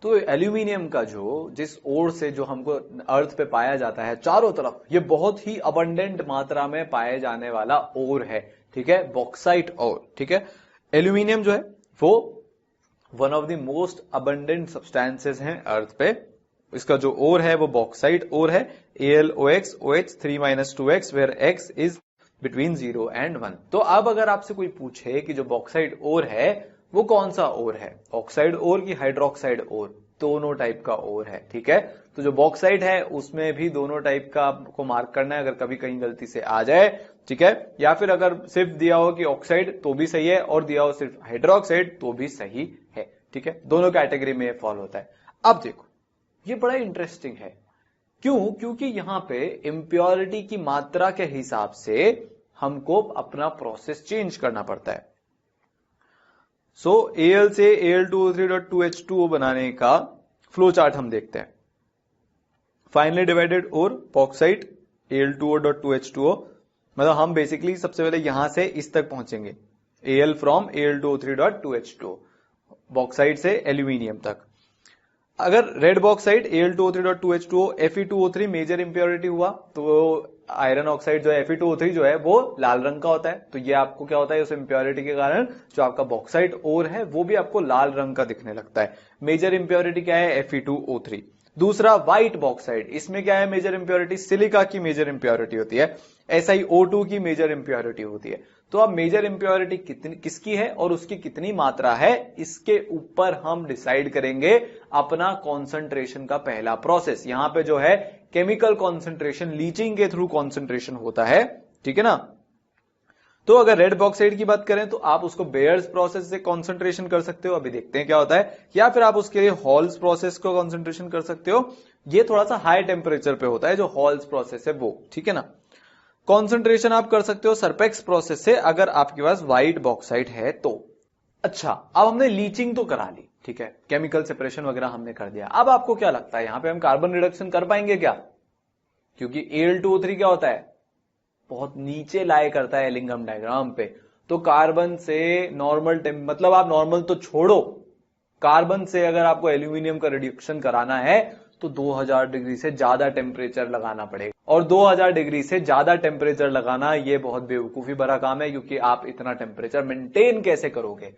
तो एल्यूमिनियम का जिस ओर से जो हमको अर्थ पे पाया जाता है चारों तरफ, ये बहुत ही अबंडेंट मात्रा में पाए जाने वाला ओर है, ठीक है, बॉक्साइट ओर, ठीक है। एल्यूमिनियम जो है वो one of the most abundant substances हैं अर्थ पे। इसका जो ओर है वो बॉक्साइट ओर है, AlOX OH 3 - 2x where x is between 0 and 1। तो अब अगर आपसे कोई पूछे कि जो बॉक्साइट ओर है वो कौन सा ओर है, ऑक्साइड ओर की हाइड्रोक्साइड ओर, दोनों टाइप का ओर है, ठीक है। तो जो बॉक्साइट है उसमें भी दोनों टाइप का आपको मार्क करना है, अगर कभी कहीं गलती से आ जाए, ठीक है, या फिर अगर सिर्फ दिया हो कि ऑक्साइड तो भी सही है और दिया हो सिर्फ हाइड्रोक्साइड तो भी सही है, ठीक है, दोनों कैटेगरी में फॉलो होता है। अब देखो ये बड़ा इंटरेस्टिंग है, क्यों? क्योंकि यहां पे इम्प्योरिटी की मात्रा के हिसाब से हमको अपना प्रोसेस चेंज करना पड़ता है। सो Al से Al2O3.2H2O बनाने का फ्लो चार्ट हम देखते हैं। फाइनली डिवाइडेड और बॉक्साइट Al2O.2H2O, मतलब हम बेसिकली सबसे पहले यहां से इस तक पहुंचेंगे, Al फ्रॉम Al2O3.2H2O, बॉक्साइट से एल्यूमिनियम तक। अगर red bauxite Al2O3.2H2O Fe2O3 major impurity हुआ तो आयरन ऑक्साइड जो है Fe2O3 जो है वो लाल रंग का होता है। तो ये आपको क्या होता है, उस इंप्योरिटी के कारण जो आपका बॉक्साइट ओर है वो भी आपको लाल रंग का दिखने लगता है। मेजर इंप्योरिटी क्या है, Fe2O3। दूसरा व्हाइट बॉक्साइड, इसमें क्या है मेजर इंप्योरिटी, सिलिका की मेजर इंप्योरिटी होती है, SiO2 की मेजर इंप्योरिटी होती है। तो अब मेजर इंप्योरिटी कितनी किसकी है और उसकी कितनी मात्रा है, इसके ऊपर हम डिसाइड करेंगे अपना कॉन्सेंट्रेशन का पहला प्रोसेस। यहां पे जो है केमिकल कॉन्सेंट्रेशन, लीचिंग के थ्रू कॉन्सेंट्रेशन होता है, ठीक है ना। तो अगर रेड बॉक्साइड की बात करें तो आप उसको बेयर्स प्रोसेस से कॉन्सेंट्रेशन कर सकते हो, अभी देखते हैं क्या होता है, या फिर आप उसके लिए हॉल्स प्रोसेस को कॉन्सेंट्रेशन कर सकते हो। ये थोड़ा सा हाई टेम्परेचर पे होता है जो हॉल्स प्रोसेस है वो, ठीक है ना। कॉन्सेंट्रेशन आप कर सकते हो सरपेक्स प्रोसेस से अगर आपके पास व्हाइट बॉक्साइट है तो। अच्छा, अब हमने लीचिंग तो करा ली, ठीक है, केमिकल सेपरेशन वगैरह हमने कर दिया। अब आपको क्या लगता है यहां पे हम कार्बन रिडक्शन कर पाएंगे क्या? क्योंकि Al2O3 क्या होता है, बहुत नीचे लाए करता है लिंगम डायग्राम पे। तो कार्बन से नॉर्मल मतलब आप नॉर्मल तो छोड़ो, कार्बन से अगर आपको एल्यूमिनियम का रिडक्शन कराना है तो 2000 डिग्री से ज्यादा टेम्परेचर लगाना पड़ेगा। और 2000 डिग्री से ज्यादा टेम्परेचर लगाना ये बहुत बेवकूफी भरा काम है, क्योंकि आप इतना टेम्परेचर मेंटेन कैसे करोगे।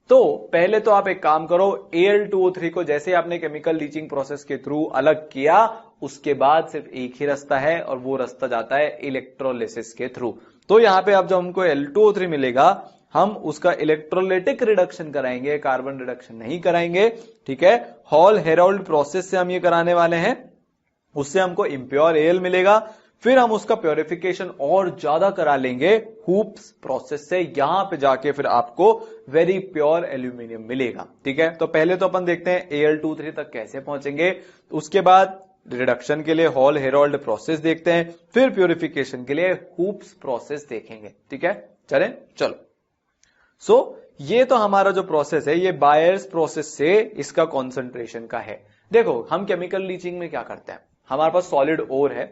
तो पहले तो आप एक काम करो, Al2O3 को जैसे आपने केमिकल लीचिंग प्रोसेस के थ्रू अलग किया, उसके बाद सिर्फ एक ही रास्ता है और वो रास्ता जाता है इलेक्ट्रोलिसिस के थ्रू। तो यहां पे अब जब हमको Al2O3 मिलेगा हम उसका इलेक्ट्रोलाइटिक रिडक्शन कराएंगे, कार्बन रिडक्शन नहीं कराएंगे, ठीक है। हॉल हेरोल्ड प्रोसेस से हम ये कराने वाले हैं, उससे हमको इम्प्योर Al मिलेगा। फिर हम उसका प्योरिफिकेशन और ज्यादा करा लेंगे हूप्स प्रोसेस से, यहां पे जाके फिर आपको वेरी प्योर एल्यूमिनियम मिलेगा, ठीक है। तो पहले तो अपन देखते हैं Al2O3 तक कैसे पहुंचेंगे, उसके बाद रिडक्शन के लिए हॉल हेरोल्ड प्रोसेस देखते हैं, फिर प्योरिफिकेशन के लिए हूप्स प्रोसेस देखेंगे, ठीक है। चलो सो ये तो हमारा जो प्रोसेस है ये बायर्स प्रोसेस से इसका कॉन्सेंट्रेशन का है। देखो हम केमिकल लीचिंग में क्या करते हैं, हमारे पास सॉलिड ओर है,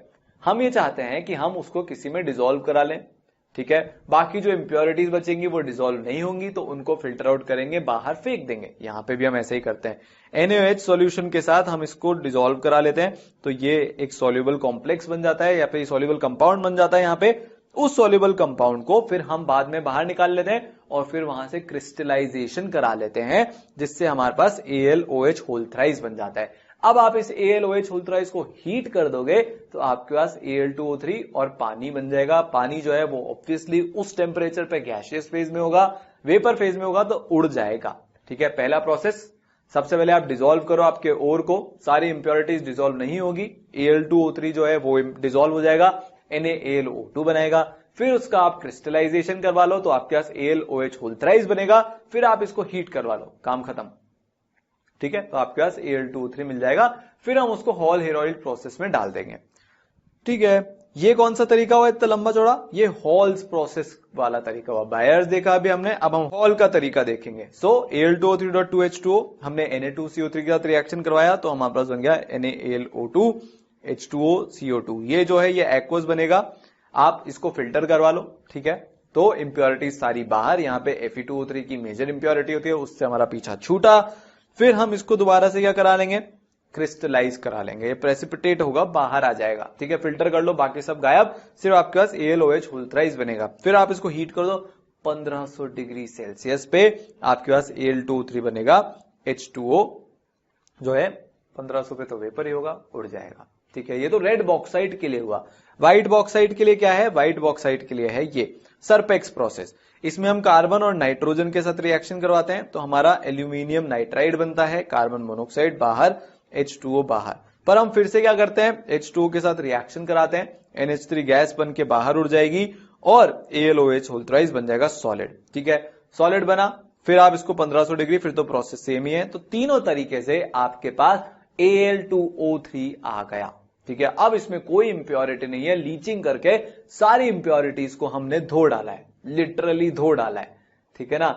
हम ये चाहते हैं कि हम उसको किसी में डिसॉल्व करा लें, ठीक है। बाकी जो इंप्योरिटीज बचेंगी वो डिसॉल्व नहीं होंगी तो उनको फिल्टर आउट करेंगे, बाहर फेंक देंगे। यहां पे भी हम ऐसे ही करते हैं, NaOH सॉल्यूशन के साथ हम इसको डिसॉल्व करा लेते हैं तो ये एक सॉल्युबल कॉम्प्लेक्स बन जाता है या फिर सॉल्युबल कंपाउंड बन जाता है। यहां पे उस सॉल्युबल कंपाउंड को फिर हम बाद में बाहर निकाल लेते हैं और फिर वहां से क्रिस्टलाइजेशन करा लेते हैं, जिससे हमारे पास AlOH होल थ्राइस बन जाता है। अब आप इस AlOH होल थ्राइस को हीट कर दोगे तो आपके पास Al2O3 और पानी बन जाएगा। पानी जो है वो ऑब्वियसली उस टेम्परेचर पे गैसियस फेज में होगा, वेपर फेज में होगा तो उड़ जाएगा, ठीक है। पहला प्रोसेस, सबसे पहले आप डिसॉल्व करो आपके ओर को, सारी इंप्योरिटीज डिसॉल्व नहीं होगी, Al2O3 जो है वो डिसॉल्व हो जाएगा, NaAlO2 बनाएगा। फिर उसका आप क्रिस्टलाइजेशन करवा लो तो आपके पास AlOH होल थ्राइस बनेगा, फिर आप इसको हीट करवा लो, काम खत्म, ठीक है। तो आपके पास Al2O3 मिल जाएगा, फिर हम उसको हॉल हेरोल्ड प्रोसेस में डाल देंगे, ठीक है। ये कौन सा तरीका हुआ इतना लंबा चौड़ा, ये हॉल्स प्रोसेस वाला तरीका हुआ। बायर्स देखा अभी हमने, अब हम हॉल का तरीका देखेंगे। सो Al2O3.2H2O हमने Na2CO3 के साथ रिएक्शन करवाया तो हमारे पास बन गया NaAlO2 H2O CO2। ये जो है ये एक्वस बनेगा, आप इसको फिल्टर करवा लो, ठीक है। तो इंप्योरिटीज सारी बाहर, यहां पे Fe2O3 की मेजर इंप्योरिटी होती है, उससे हमारा पीछा छूटा। फिर हम इसको दोबारा से क्या करा लेंगे, क्रिस्टलाइज करा लेंगे, ये प्रेसिपिटेट होगा, बाहर आ जाएगा, ठीक है, फिल्टर कर लो, बाकी सब गायब, सिर्फ आपके पास AlOH होल थ्राइस बनेगा। फिर आप इसको हीट कर दो 1500 डिग्री सेल्सियस पे, आपके पास Al2O3 बनेगा, H2O जो है 1500 पे तो वेपर ही होगा, उड़ जाएगा, ठीक है। ये तो रेड बॉक्साइट के लिए हुआ। व्हाइट बॉक्साइट के लिए क्या है, व्हाइट बॉक्साइट के लिए है ये सरपेक्स प्रोसेस। इसमें हम कार्बन और नाइट्रोजन के साथ रिएक्शन करवाते हैं, तो हमारा एल्यूमिनियम नाइट्राइड बनता है, कार्बन मोनोक्साइड बाहर, H2O बाहर। पर हम फिर से क्या करते हैं, H2O के साथ रिएक्शन कराते हैं, NH3 गैस बन के बाहर उड़ जाएगी और AlOH होल थ्राइस बन जाएगा सॉलिड, ठीक है। सॉलिड बना, फिर आप इसको 1500 डिग्री, फिर तो प्रोसेस सेम ही है, तो तीनों तरीके से आपके पास Al2O3 आ गया, ठीक है। अब इसमें कोई इंप्योरिटी नहीं है, लीचिंग करके सारी इंप्योरिटीज को हमने धो डाला है, लिटरली धो डाला है, ठीक है ना।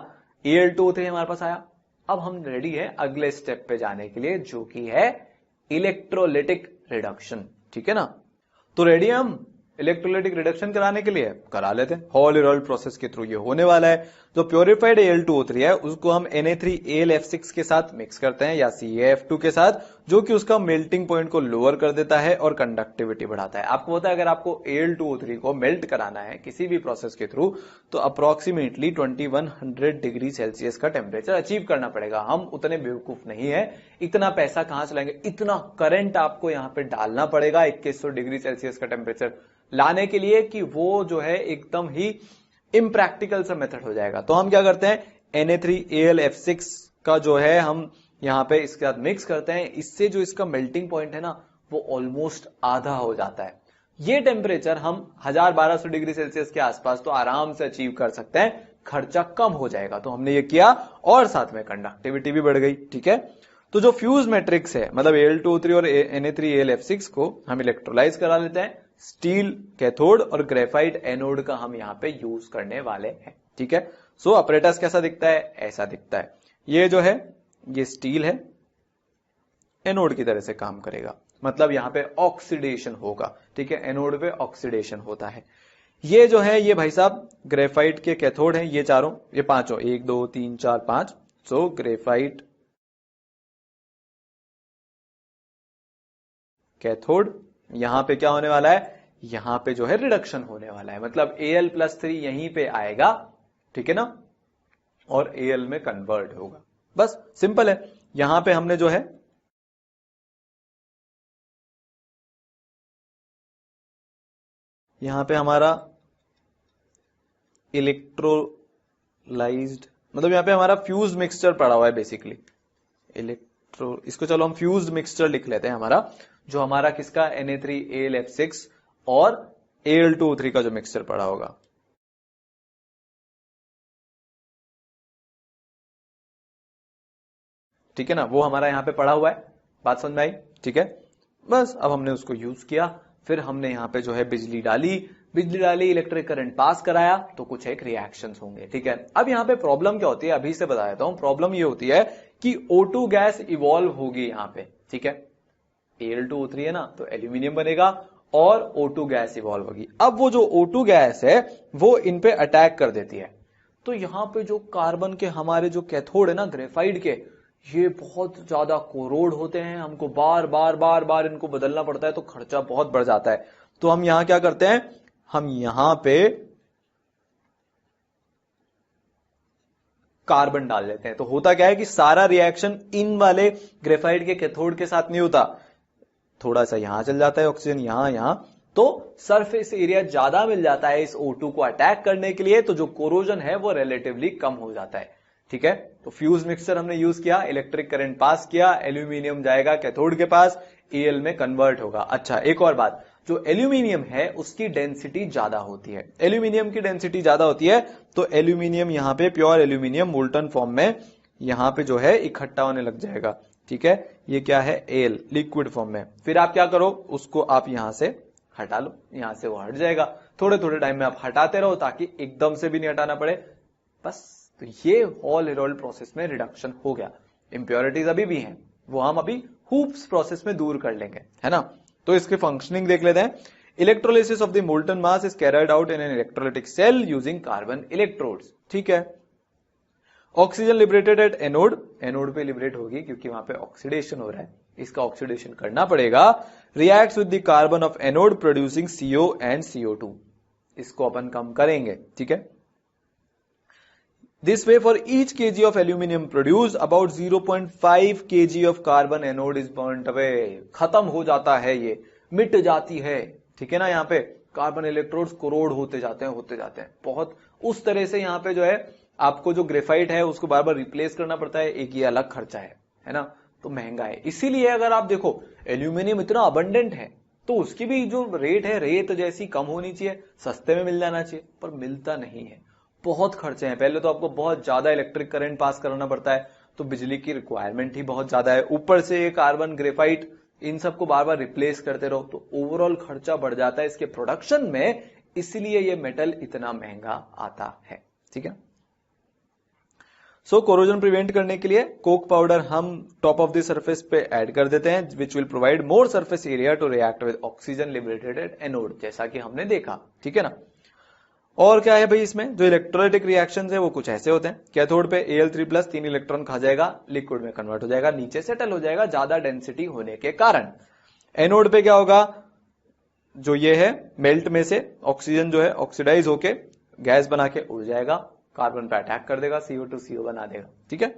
Al2O3 हमारे पास आया। अब हम रेडी है अगले स्टेप पे जाने के लिए, जो कि है इलेक्ट्रोलिटिक रिडक्शन, ठीक है ना। तो रेडी हम इलेक्ट्रोलिटिक रिडक्शन कराने के लिए, करा लेते हैं। हॉल हेरोल्ड प्रोसेस के थ्रू ये होने वाला है। जो प्योरिफाइड Al2O3 है उसको हम Na3AlF6 के साथ मिक्स करते हैं या CaF2 के साथ, जो कि उसका मेल्टिंग पॉइंट को लोअर कर देता है और कंडक्टिविटी बढ़ाता है। आपको पता है अगर आपको Al2O3 को मेल्ट कराना है किसी भी प्रोसेस के थ्रू, तो अप्रोक्सीमेटली 2100 डिग्री सेल्सियस का टेम्परेचर अचीव करना पड़ेगा। हम उतने बेवकूफ नहीं है, इतना पैसा कहां से लाएंगे, इतना करंट आपको यहां पे डालना पड़ेगा 2100 डिग्री सेल्सियस का टेम्परेचर लाने के लिए कि वो जो है एकदम ही इम्प्रैक्टिकल सा मेथड हो जाएगा। तो हम क्या करते हैं, Na3AlF6 का जो है हम यहां पे इसके साथ मिक्स करते हैं, इससे जो इसका मेल्टिंग पॉइंट है ना वो ऑलमोस्ट आधा हो जाता है। ये टेम्परेचर हम 1000-1200 डिग्री सेल्सियस के आसपास तो आराम से अचीव कर सकते हैं, खर्चा कम हो जाएगा। तो हमने ये किया और साथ में कंडक्टिविटी भी बढ़ गई, ठीक है। तो जो फ्यूज मैट्रिक्स है, मतलब Al2O3 और Na3AlF6 को हम इलेक्ट्रोलाइज करा लेते हैं, स्टील कैथोड और ग्रेफाइट एनोड का हम यहां पे यूज करने वाले हैं, ठीक है। सो अपरेटस कैसा दिखता है, ऐसा दिखता है। ये जो है ये स्टील है, एनोड की तरह से काम करेगा, मतलब यहां पे ऑक्सीडेशन होगा, ठीक है, एनोड पे ऑक्सीडेशन होता है। ये जो है ये भाई साहब ग्रेफाइट के कैथोड हैं, ये चारों, ये पांचों, 1 2 3 4 5। सो ग्रेफाइट कैथोड, यहां पे क्या होने वाला है, यहां पे जो है रिडक्शन होने वाला है, मतलब Al+3 यहीं पे आएगा, ठीक है ना, और Al में कन्वर्ट होगा। बस सिंपल है। यहां पे हमने जो है यहां पे हमारा इलेक्ट्रोलाइज्ड, मतलब यहां पे हमारा फ्यूज मिक्सचर पड़ा हुआ है बेसिकली। इसको चलो हम फ्यूज्ड मिक्सचर लिख लेते हैं हमारा, जो हमारा किसका Na3AlF6 और Al2O3 का जो मिक्सचर पड़ा होगा। ठीक है ना, वो हमारा यहां पे पड़ा हुआ है, बात समझ में आई, ठीक है। बस अब हमने उसको यूज किया, फिर हमने यहां पे जो है बिजली डाली, इलेक्ट्रिक करंट पास कराया, तो कुछ एक रिएक्शंस होंगे, ठीक है। अब यहां पे प्रॉब्लम क्या होती है, अभी से बता देता हूं। प्रॉब्लम ये होती है कि O2 गैस इवॉल्व होगी यहां पे, ठीक है। Al2O3 है ना, तो एल्यूमिनियम बनेगा और O2 गैस इवॉल्व होगी। अब वो जो O2 गैस है वो इन पे अटैक कर देती है, तो यहां पे जो कार्बन के हमारे जो कैथोड है ना ग्रेफाइट के, ये बहुत ज्यादा कोरोड होते हैं, हमको बार बार इनको बदलना पड़ता है, तो खर्चा बहुत बढ़ जाता है। तो हम यहां क्या करते हैं, हम यहां पे कार्बन डाल लेते हैं। तो होता क्या है कि सारा रिएक्शन इन वाले ग्रेफाइट के कैथोड के साथ नहीं होता, थोड़ा सा यहां चल जाता है ऑक्सीजन, यहां, तो सरफेस एरिया ज्यादा मिल जाता है इस O2 को अटैक करने के लिए, तो जो कोरोजन है वो रिलेटिवली कम हो जाता है, ठीक है। तो फ्यूज मिक्सचर हमने यूज किया, इलेक्ट्रिक करंट पास किया, एल्यूमिनियम जाएगा कैथोड के पास, Al में कन्वर्ट होगा। अच्छा एक और बात, जो एल्यूमिनियम है उसकी डेंसिटी ज्यादा होती है, एल्यूमिनियम की डेंसिटी ज्यादा होती है, तो एल्यूमिनियम यहां पे प्योर एल्यूमिनियम मोल्टन फॉर्म में यहां पे जो है इकट्ठा होने लग जाएगा, ठीक है। ये क्या है, एल लिक्विड फॉर्म में। फिर आप क्या करो, उसको आप यहां से हटा लो, यहां से वो हट जाएगा। थोड़े थोड़े टाइम में आप हटाते रहो ताकि एकदम से भी नहीं हटाना पड़े, बस। तो ये हॉल हेरोल्ड प्रोसेस में रिडक्शन हो गया। इंप्योरिटीज अभी भी हैं, वो हम अभी हूप्स प्रोसेस में दूर कर लेंगे, है ना। तो इसके फंक्शनिंग देख लेते हैं। Electrolysis of the molten mass is carried out in an electrolytic cell using carbon electrodes, ठीक है। Oxygen liberated at anode, anode पे लिबरेट होगी क्योंकि वहां पे ऑक्सीडेशन हो रहा है, इसका ऑक्सीडेशन करना पड़ेगा। Reacts with the carbon of anode producing CO and CO2, इसको अपन कम करेंगे, ठीक है। This way for each kg of aluminium produced about 0.5 kg of carbon anode is burnt away, खत्म हो जाता है, ये मिट जाती है, ठीक है ना। यहाँ पे कार्बन इलेक्ट्रोड्स करोड़ होते जाते हैं बहुत। उस तरह से यहाँ पे जो है आपको जो ग्रेफाइट है उसको बार बार रिप्लेस करना पड़ता है, एक ये अलग खर्चा है ना, तो महंगा है। इसीलिए अगर आप देखो एल्यूमिनियम इतना अबंडेंट है तो उसकी भी जो रेट है, रेत जैसी कम होनी चाहिए, सस्ते में मिल जाना चाहिए, पर मिलता नहीं है, बहुत खर्चे हैं। पहले तो आपको बहुत ज्यादा इलेक्ट्रिक करंट पास कराना पड़ता है, तो बिजली की रिक्वायरमेंट ही बहुत ज्यादा है, ऊपर से ये कार्बन ग्रेफाइट इन सबको बार बार रिप्लेस करते रहो, तो ओवरऑल खर्चा बढ़ जाता है इसके प्रोडक्शन में, इसलिए ये मेटल इतना महंगा आता है, ठीक है। सो कोरोजन प्रिवेंट करने के लिए कोक पाउडर हम टॉप ऑफ द सरफेस पे ऐड कर देते हैं, which will provide more surface area to react with oxygen liberated anode, जैसा कि हमने देखा, ठीक है ना। और क्या है भाई, इसमें जो इलेक्ट्रोलाइटिक रिएक्शंस है वो कुछ ऐसे होते हैं। कैथोड पे Al3+ 3 इलेक्ट्रॉन खा जाएगा, लिक्विड में कन्वर्ट हो जाएगा, नीचे सेटल हो जाएगा ज्यादा डेंसिटी होने के कारण। एनोड पे क्या होगा, जो ये है मेल्ट में से ऑक्सीजन जो है ऑक्सीडाइज होके गैस बना के उड़ जाएगा, कार्बन पे अटैक कर देगा, CO2CO बना देगा, ठीक है।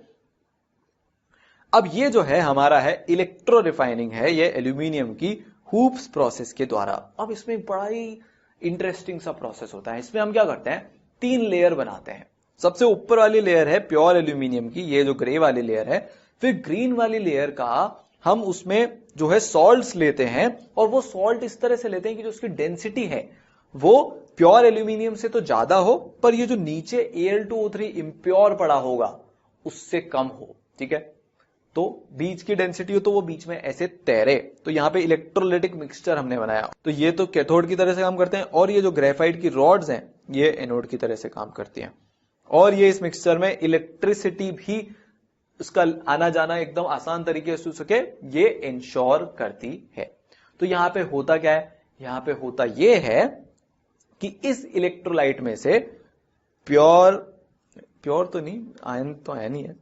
अब ये जो है हमारा है इलेक्ट्रो रिफाइनिंग है, ये एल्यूमिनियम की हूप्स प्रोसेस के द्वारा। अब इसमें बड़ा ही इंटरेस्टिंग सा प्रोसेस होता है। इसमें हम क्या करते हैं, 3 लेयर बनाते हैं। सबसे ऊपर वाली लेयर है प्योर एल्यूमिनियम की, ये जो ग्रे वाली लेयर है। फिर ग्रीन वाली लेयर का हम उसमें जो है सॉल्ट्स लेते हैं, और वो सॉल्ट इस तरह से लेते हैं कि जो उसकी डेंसिटी है वो प्योर एल्यूमिनियम से तो ज्यादा हो, पर ये जो नीचे Al2O3 इम्प्योर पड़ा होगा उससे कम हो, ठीक है। तो बीच की डेंसिटी हो तो वो बीच में ऐसे तैरे, तो यहां पे इलेक्ट्रोलाइटिक मिक्सचर हमने बनाया। तो ये तो कैथोड की तरह से काम करते हैं, और ये जो ग्रेफाइट की रॉड्स हैं ये एनोड की तरह से काम करती हैं, और ये इस मिक्सचर में इलेक्ट्रिसिटी भी उसका आना जाना एकदम आसान तरीके से हो सके ये इंश्योर करती है। तो यहां पे होता क्या है, यहां पे होता ये है कि इस इलेक्ट्रोलाइट में से प्योर तो नहीं, आयन तो आयन ही है,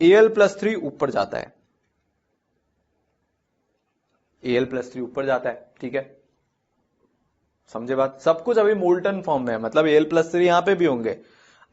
Al+3 ऊपर जाता है, Al+3 ऊपर जाता है, ठीक है, समझे बात। सब कुछ अभी मोल्टन फॉर्म में है, मतलब Al+3 यहां पे भी होंगे।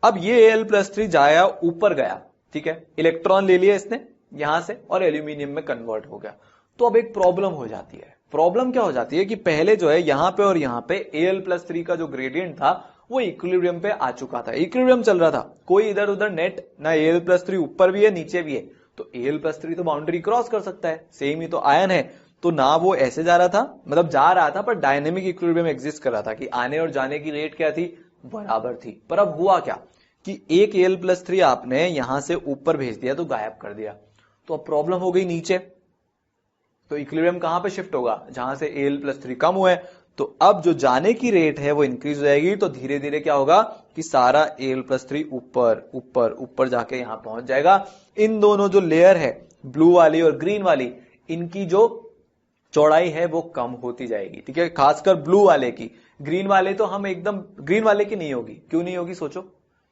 अब ये Al+3 जाया ऊपर गया, ठीक है, इलेक्ट्रॉन ले लिया इसने यहां से और एल्यूमिनियम में कन्वर्ट हो गया। तो अब एक प्रॉब्लम हो जाती है। प्रॉब्लम क्या हो जाती है कि पहले जो है यहां पे और यहां पे Al+3 का जो ग्रेडियंट था वो इक्विलिब्रियम पे आ चुका था, इक्विलिब्रियम चल रहा था, कोई इधर उधर नेट ना, Al+3 ऊपर भी है नीचे भी है, तो Al+3 तो बाउंड्री क्रॉस कर सकता है, सेम ही तो आयन है, तो ना वो ऐसे जा रहा था, मतलब जा रहा था पर डायनेमिक इक्विलिब्रियम एग्जिस्ट कर रहा था कि आने और जाने की रेट क्या थी, बराबर थी। पर अब हुआ क्या कि एक Al+3 आपने यहां से ऊपर भेज दिया तो गायब कर दिया, तो अब प्रॉब्लम हो गई नीचे। तो इक्विलिब्रियम कहां पे शिफ्ट होगा, जहां से Al+3 कम हुआ है, तो अब जो जाने की रेट है वो इंक्रीज हो जाएगी, तो धीरे धीरे क्या होगा कि सारा Al+3 ऊपर ऊपर ऊपर जाके यहां पहुंच जाएगा। इन दोनों जो लेयर है ब्लू वाली और ग्रीन वाली, इनकी जो चौड़ाई है वो कम होती जाएगी, ठीक है, खासकर ब्लू वाले की। ग्रीन वाले तो हम एकदम, ग्रीन वाले की नहीं होगी, क्यों नहीं होगी सोचो,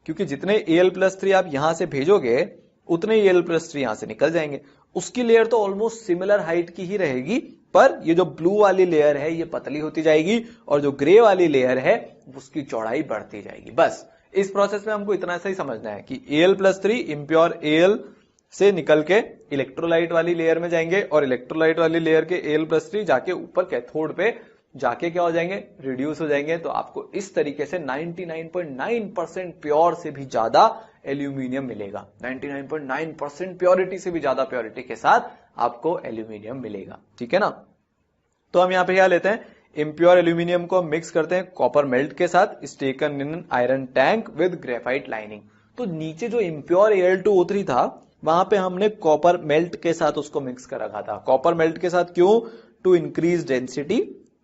क्योंकि जितने Al+3 आप यहां से भेजोगे उतने Al+3 यहां से निकल जाएंगे। उसकी लेयर तो ऑलमोस्ट सिमिलर हाइट की ही रहेगी, पर ये जो ब्लू वाली लेयर है ये पतली होती जाएगी, और जो ग्रे वाली लेयर है उसकी चौड़ाई बढ़ती जाएगी। बस इस प्रोसेस में हमको इतना सा ही समझना है कि Al+3 इम्प्योर Al से निकल के इलेक्ट्रोलाइट वाली लेयर में जाएंगे, और इलेक्ट्रोलाइट वाली लेयर के Al+3 जाके ऊपर कैथोड पे जाके क्या हो जाएंगे, रिड्यूस हो जाएंगे। तो आपको इस तरीके से 99.9% प्योर से भी ज्यादा एल्यूमिनियम मिलेगा, 99.9% प्योरिटी से भी ज्यादा प्योरिटी के साथ आपको एल्यूमिनियम मिलेगा, ठीक है ना। तो हम यहां पे क्या लेते हैं, इम्प्योर एल्यूमिनियम को मिक्स करते हैं कॉपर मेल्ट के साथ, is taken in iron tank with graphite lining. तो नीचे जो इम्प्योर Al2O3 था वहां पे हमने कॉपर मेल्ट के साथ उसको मिक्स कर रखा था। कॉपर मेल्ट के साथ क्यों, टू इंक्रीज डेंसिटी,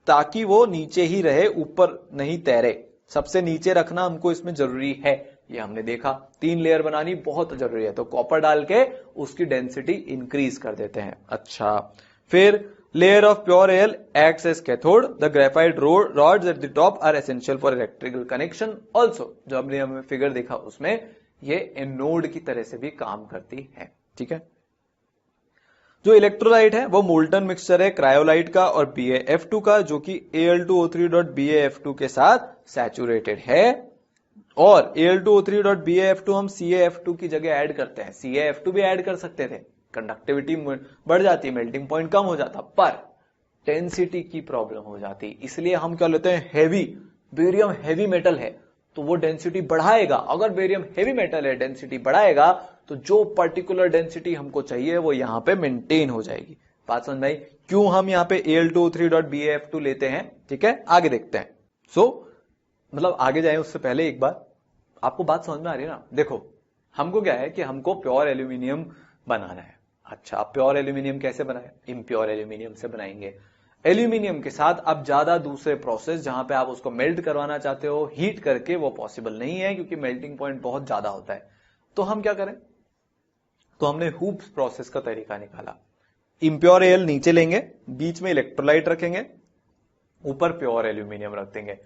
ताकि वो नीचे ही रहे, ऊपर नहीं तैरे। सबसे नीचे रखना हमको इसमें जरूरी है, ये हमने देखा। 3 लेयर बनानी बहुत जरूरी है, तो कॉपर डाल के उसकी डेंसिटी इंक्रीज कर देते हैं। अच्छा, फिर layer of pure L acts as cathode, the graphite rods at the top are essential for electrical connection also. जो हमने हमें फिगर देखा उसमें ये एनोड की तरह से भी काम करती है। ठीक है, जो इलेक्ट्रोलाइट है वो मोल्टन मिक्सचर है क्रायोलाइट का और BaF2 का, जो कि Al2O3.BaF2 के साथ सैचुरेटेड है। और Al2O3.BaF2 हम CaF2 की जगह ऐड करते हैं, CaF2 भी ऐड कर सकते थे, कंडक्टिविटी बढ़ जाती, मेल्टिंग पॉइंट कम हो जाता, पर डेंसिटी की प्रॉब्लम हो जाती। इसलिए हम क्या लेते हैं, हेवी, बेरियम हेवी मेटल है तो वो डेंसिटी बढ़ाएगा। अगर बेरियम हेवी मेटल है, डेंसिटी बढ़ाएगा, तो जो पर्टिकुलर डेंसिटी हमको चाहिए वो यहां पे मेंटेन हो जाएगी। बात समझ में आई? क्यों हम यहां पे Al2O3.BaF2 लेते हैं? ठीक है, आगे देखते हैं। मतलब आगे जाए उससे पहले एक बार, आपको बात समझ में आ रही है ना? देखो, हमको क्या है कि हमको प्योर एल्यूमिनियम बनाना है। अच्छा, प्योर एल्यूमिनियम कैसे बनाए? इम्प्योर एल्यूमिनियम से बनाएंगे। एल्यूमिनियम के साथ अब ज्यादा दूसरे प्रोसेस जहां पे आप उसको मेल्ट करवाना चाहते हो हीट करके, वो पॉसिबल नहीं है क्योंकि मेल्टिंग पॉइंट बहुत ज्यादा होता है। तो हम क्या करें? तो हमने हूप्स प्रोसेस का तरीका निकाला। इम्प्योर एल नीचे लेंगे, बीच में इलेक्ट्रोलाइट रखेंगे, ऊपर प्योर एल्यूमिनियम रख देंगे।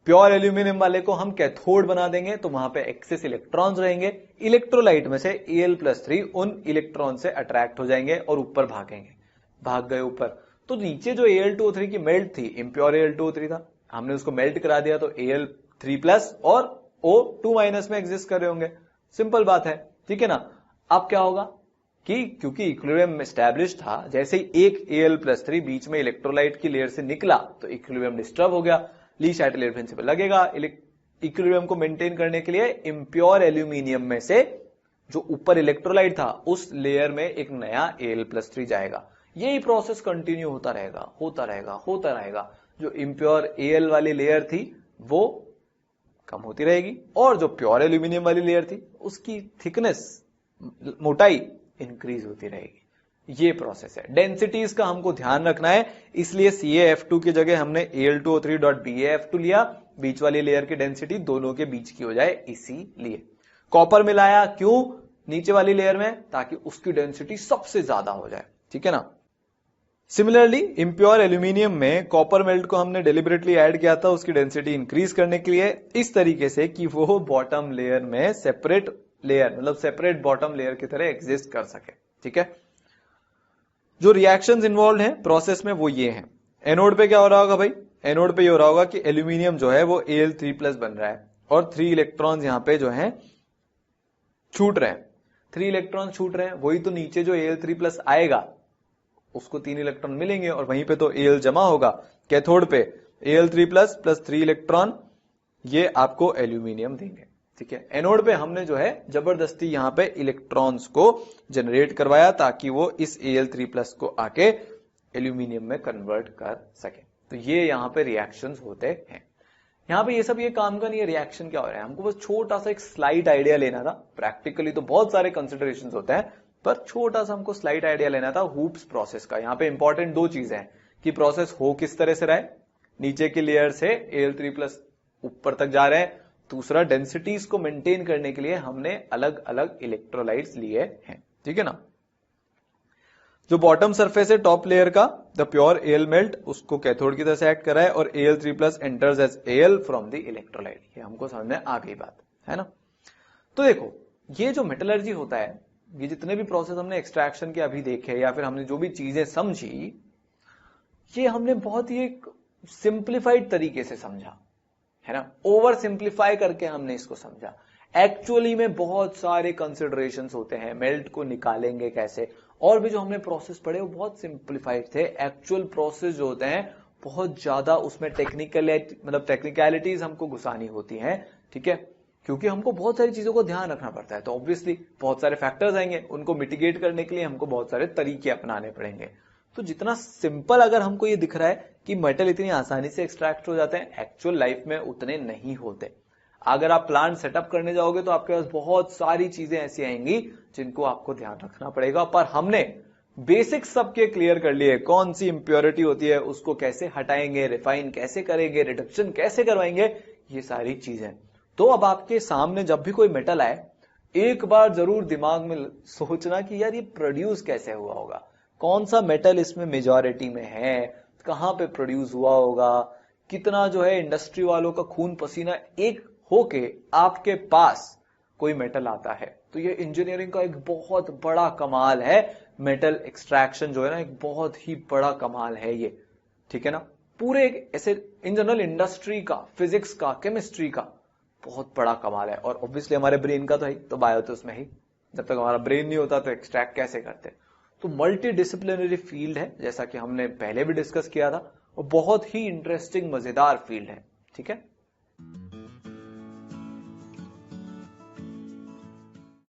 प्योर एल्यूमिनियम वाले को हम कैथोड बना देंगे, तो वहां पे एक्सेस इलेक्ट्रॉन्स रहेंगे। इलेक्ट्रोलाइट में से Al+3 उन इलेक्ट्रॉन से अट्रैक्ट हो जाएंगे और ऊपर भागेंगे। भाग गए ऊपर, तो नीचे जो Al2O3 की मेल्ट थी, इम्प्योर Al2O3 था, हमने उसको मेल्ट करा दिया, तो Al3+ और O2- में एग्जिस्ट कर रहे होंगे। सिंपल बात है, ठीक है ना? अब क्या होगा कि क्योंकि इक्विलिब्रियम एस्टैब्लिश था, जैसे ही एक Al+3 बीच में इलेक्ट्रोलाइट की लेयर से निकला तो इक्विलिब्रियम डिस्टर्ब हो गया। ली शैटेलर प्रिंसिपल लगेगा। इक्विलिब्रियम को मेंटेन करने के लिए इम्प्योर एल्यूमिनियम में से जो ऊपर इलेक्ट्रोलाइट था उस लेयर में एक नया Al+3 जाएगा। यही प्रोसेस कंटिन्यू होता रहेगा, होता रहेगा, होता रहेगा। जो इम्प्योर Al वाली लेयर थी वो कम होती रहेगी और जो प्योर एल्यूमिनियम वाली लेयर थी उसकी थिकनेस, मोटाई इंक्रीज होती रहेगी। ये प्रोसेस है। डेंसिटीज का हमको ध्यान रखना है, इसलिए CaF2 की जगह हमने Al2O3.BaF2 लिया। बीच वाली लेयर की डेंसिटी दोनों के बीच की हो जाए, इसीलिए कॉपर मिलाया। क्यों? नीचे वाली लेयर में, ताकि उसकी डेंसिटी सबसे ज्यादा हो जाए। ठीक है ना? सिमिलरली इम्प्योर एल्यूमिनियम में कॉपर मेल्ट को हमने डेलिबरेटली ऐड किया था उसकी डेंसिटी इंक्रीज करने के लिए, इस तरीके से कि वो बॉटम लेयर में सेपरेट लेयर, मतलब सेपरेट बॉटम लेयर की तरह एग्जिस्ट कर सके। ठीक है, जो रिएक्शंस इन्वॉल्व हैं प्रोसेस में वो ये हैं। एनोड पे क्या हो रहा होगा भाई? एनोड पे ये हो रहा होगा कि एल्यूमिनियम जो है वो Al3+ बन रहा है और 3 इलेक्ट्रॉन्स यहां पे जो हैं छूट रहे हैं। 3 इलेक्ट्रॉन छूट रहे हैं, वही तो नीचे जो Al3+ आएगा उसको 3 इलेक्ट्रॉन मिलेंगे और वहीं पे तो Al जमा होगा कैथोड पे। Al3+ प्लस 3 इलेक्ट्रॉन ये आपको एल्यूमिनियम देंगे। ठीक है, एनोड पे हमने जो है जबरदस्ती यहां पे इलेक्ट्रॉन्स को जनरेट करवाया ताकि वो इस Al3+ को आके एल्यूमिनियम में कन्वर्ट कर सके। तो ये यहां पे रिएक्शंस होते हैं। यहां पे ये काम का नहीं है रिएक्शन क्या हो रहा है, हमको बस छोटा सा एक स्लाइट आइडिया लेना था। प्रैक्टिकली तो बहुत सारे कंसिडरेशंस होते हैं, पर छोटा सा हमको स्लाइट आइडिया लेना था हूप्स प्रोसेस का। यहां पे इंपॉर्टेंट 2 चीजें हैं कि प्रोसेस हो किस तरह से रहा है, नीचे की लेयर से Al3+ ऊपर तक जा रहे हैं। दूसरा, डेंसिटीज को मेंटेन करने के लिए हमने अलग अलग इलेक्ट्रोलाइट्स लिए हैं। ठीक है ना? जो बॉटम सरफेस है टॉप लेयर का, द प्योर Al मेल्ट, उसको कैथोड की तरह से एक्ट कर रहा है और Al3+ enters as Al from the electrolyte. ये हमको समझ में आ गई बात, है ना? तो देखो, ये जो मेटलर्जी होता है, ये जितने भी प्रोसेस हमने एक्सट्रैक्शन के अभी देखे या फिर हमने जो भी चीजें समझी, ये हमने बहुत ही एक सिंप्लीफाइड तरीके से समझा, है ना? ओवर सिंप्लीफाई करके हमने इसको समझा। एक्चुअली में बहुत सारे कंसिडरेशंस होते हैं, मेल्ट को निकालेंगे कैसे, और भी जो हमने प्रोसेस पढ़े वो बहुत सिंप्लीफाइड थे। एक्चुअल प्रोसेस जो होते हैं बहुत ज्यादा उसमें टेक्निकलिटीज हमको घुसानी होती हैं। ठीक है, क्योंकि हमको बहुत सारी चीजों को ध्यान रखना पड़ता है, तो ऑब्वियसली बहुत सारे फैक्टर्स आएंगे, उनको मिटिगेट करने के लिए हमको बहुत सारे तरीके अपनाने पड़ेंगे। तो जितना सिंपल अगर हमको ये दिख रहा है कि मेटल इतनी आसानी से एक्सट्रैक्ट हो जाते हैं, एक्चुअल लाइफ में उतने नहीं होते। अगर आप प्लांट सेटअप करने जाओगे तो आपके पास बहुत सारी चीजें ऐसी आएंगी जिनको आपको ध्यान रखना पड़ेगा, पर हमने बेसिक सबके क्लियर कर लिए। कौन सी इंप्योरिटी होती है, उसको कैसे हटाएंगे, रिफाइन कैसे करेंगे, रिडक्शन कैसे करवाएंगे, ये सारी चीजें। तो अब आपके सामने जब भी कोई मेटल आए, एक बार जरूर दिमाग में सोचना कि यार ये प्रोड्यूस कैसे हुआ होगा, कौन सा मेटल इसमें मेजॉरिटी में है, कहां पे प्रोड्यूस हुआ होगा, कितना जो है इंडस्ट्री वालों का खून पसीना एक होके आपके पास कोई मेटल आता है। तो ये इंजीनियरिंग का एक बहुत बड़ा कमाल है। मेटल एक्सट्रैक्शन जो है ना, एक बहुत ही बड़ा कमाल है ये, ठीक है ना। पूरे एक ऐसे इन जनरल इंडस्ट्री का, फिजिक्स का, केमिस्ट्री का बहुत बड़ा कमाल है। और ऑब्वियसली हमारे ब्रेन का तो है, तो बायो तो उसमें ही, जब तक हमारा ब्रेन नहीं होता तो एक्सट्रैक्ट कैसे करते। तो मल्टी डिसिप्लिनरी फील्ड है, जैसा कि हमने पहले भी डिस्कस किया था, और बहुत ही इंटरेस्टिंग मजेदार फील्ड है, ठीक है।